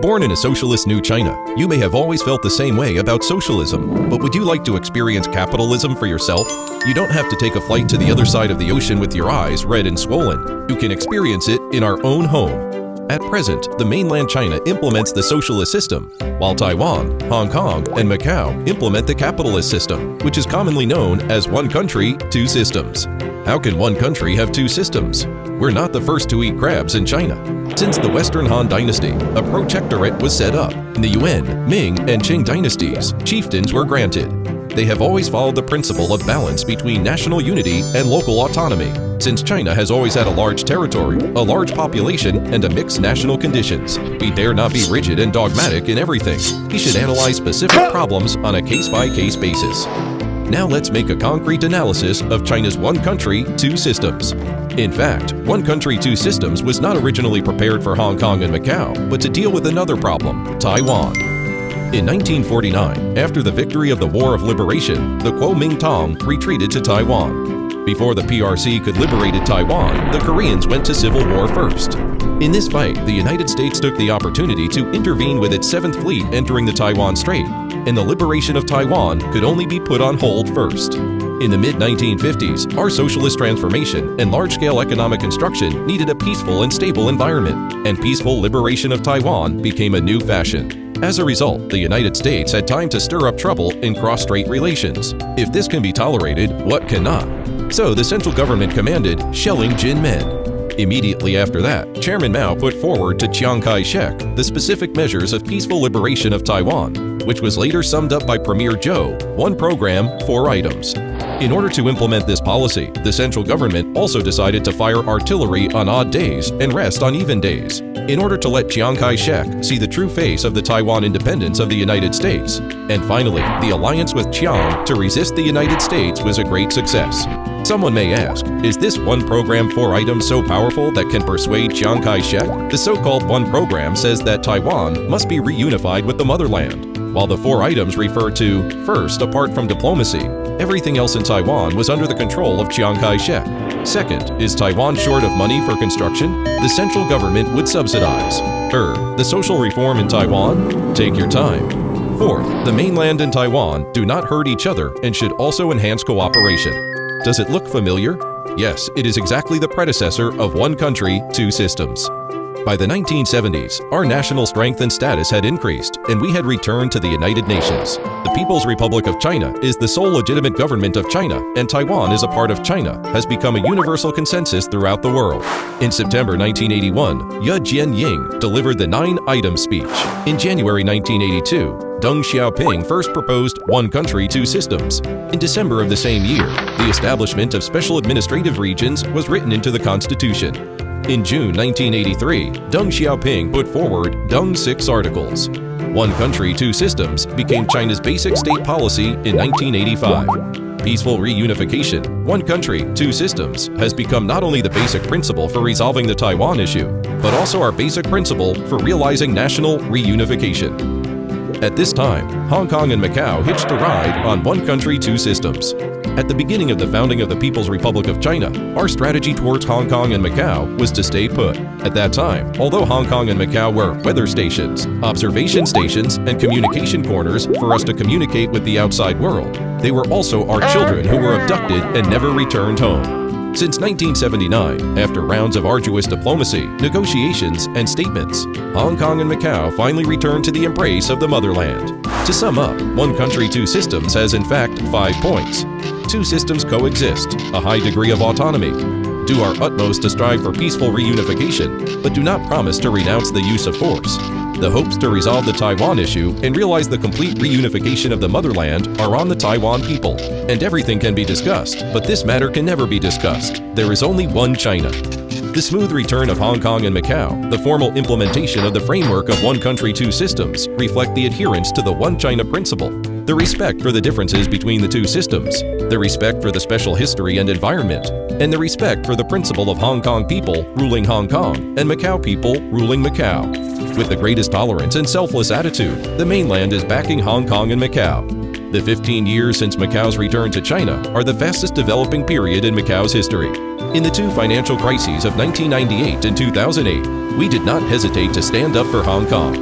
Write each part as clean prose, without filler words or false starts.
Born in a socialist New China, you may have always felt the same way about socialism. But would you like to experience capitalism for yourself? You don't have to take a flight to the other side of the ocean with your eyes red and swollen. You can experience it in our own home. At present, the mainland China implements the socialist system, while Taiwan, Hong Kong, and Macau implement the capitalist system, which is commonly known as one country, two systems. How can one country have two systems? We're not the first to eat crabs in China. Since the Western Han Dynasty, a protectorate was set up. In the Yuan, Ming, and Qing dynasties, chieftains were granted. They have always followed the principle of balance between national unity and local autonomy, since China has always had a large territory, a large population, and a mixed national conditions. We dare not be rigid and dogmatic in everything. We should analyze specific problems on a case-by-case basis. Now let's make a concrete analysis of China's one country, two systems. In fact, one country, two systems was not originally prepared for Hong Kong and Macau, but to deal with another problem, Taiwan. In 1949, after the victory of the War of Liberation, the Kuomintang retreated to Taiwan. Before the PRC could liberate Taiwan, the Koreans went to civil war first. In this fight, the United States took the opportunity to intervene with its 7th Fleet entering the Taiwan Strait, and the liberation of Taiwan could only be put on hold first. In the mid-1950s, our socialist transformation and large-scale economic construction needed a peaceful and stable environment, and peaceful liberation of Taiwan became a new fashion. As a result, the United States had time to stir up trouble in cross-strait relations. If this can be tolerated, what cannot? So the central government commanded shelling Jin Men. Immediately after that, Chairman Mao put forward to Chiang Kai-shek the specific measures of peaceful liberation of Taiwan, which was later summed up by Premier Zhou, one program, 4 items. In order to implement this policy, the central government also decided to fire artillery on odd days and rest on even days, in order to let Chiang Kai-shek see the true face of the Taiwan independence of the United States. And finally, the alliance with Chiang to resist the United States was a great success. Someone may ask, is this one program 4 items so powerful that can persuade Chiang Kai-shek? The so-called one program says that Taiwan must be reunified with the motherland, while the 4 items refer to, first, apart from diplomacy, everything else in Taiwan was under the control of Chiang Kai-shek. Second, is Taiwan short of money for construction? The central government would subsidize. Third, the social reform in Taiwan? Take your time. Fourth, the mainland and Taiwan do not hurt each other and should also enhance cooperation. Does it look familiar? Yes, it is exactly the predecessor of one country, two systems. By the 1970s, our national strength and status had increased, and we had returned to the United Nations. The People's Republic of China is the sole legitimate government of China, and Taiwan is a part of China, has become a universal consensus throughout the world. In September 1981, Ye Jianying delivered the 9-item speech. In January 1982, Deng Xiaoping first proposed one country, two systems. In December of the same year, the establishment of special administrative regions was written into the Constitution. In June 1983, Deng Xiaoping put forward Deng's 6 articles. One country, two systems became China's basic state policy in 1985. Peaceful reunification, one country, two systems, has become not only the basic principle for resolving the Taiwan issue, but also our basic principle for realizing national reunification. At this time, Hong Kong and Macau hitched a ride on one country, two systems. At the beginning of the founding of the People's Republic of China, our strategy towards Hong Kong and Macau was to stay put. At that time, although Hong Kong and Macau were weather stations, observation stations, and communication corners for us to communicate with the outside world, they were also our children who were abducted and never returned home. Since 1979, after rounds of arduous diplomacy, negotiations, and statements, Hong Kong and Macau finally returned to the embrace of the motherland. To sum up, one country, two systems has in fact 5 points. Two systems coexist, a high degree of autonomy, do our utmost to strive for peaceful reunification, but do not promise to renounce the use of force. The hopes to resolve the Taiwan issue and realize the complete reunification of the motherland are on the Taiwan people. And everything can be discussed, but this matter can never be discussed. There is only one China. The smooth return of Hong Kong and Macau, the formal implementation of the framework of one country, two systems, reflect the adherence to the one China principle, the respect for the differences between the two systems, the respect for the special history and environment, and the respect for the principle of Hong Kong people ruling Hong Kong and Macau people ruling Macau. With the greatest tolerance and selfless attitude, the mainland is backing Hong Kong and Macau. The 15 years since Macau's return to China are the fastest developing period in Macau's history. In the two financial crises of 1998 and 2008, we did not hesitate to stand up for Hong Kong.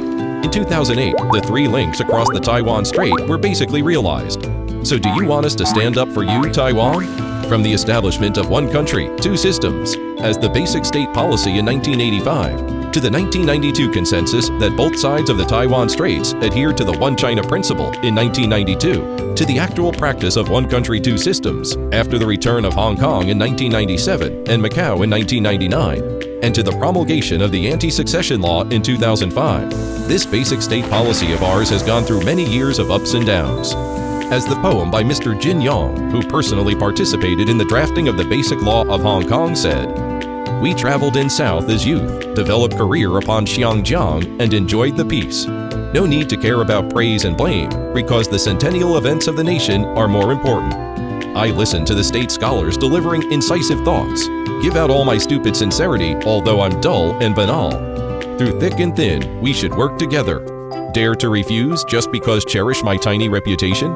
In 2008, the three links across the Taiwan Strait were basically realized. So do you want us to stand up for you, Taiwan? From the establishment of one country, two systems, as the basic state policy in 1985, to the 1992 consensus that both sides of the Taiwan Straits adhere to the One China principle in 1992, to the actual practice of one country, two systems after the return of Hong Kong in 1997 and Macau in 1999, and to the promulgation of the anti-succession law in 2005. This basic state policy of ours has gone through many years of ups and downs. As the poem by Mr. Jin Yong, who personally participated in the drafting of the Basic Law of Hong Kong, said, "We traveled in south as youth, developed career upon Xiangjiang, and enjoyed the peace. No need to care about praise and blame, because the centennial events of the nation are more important. I listen to the state scholars delivering incisive thoughts, give out all my stupid sincerity, although I'm dull and banal. Through thick and thin, we should work together. Dare to refuse just because cherish my tiny reputation?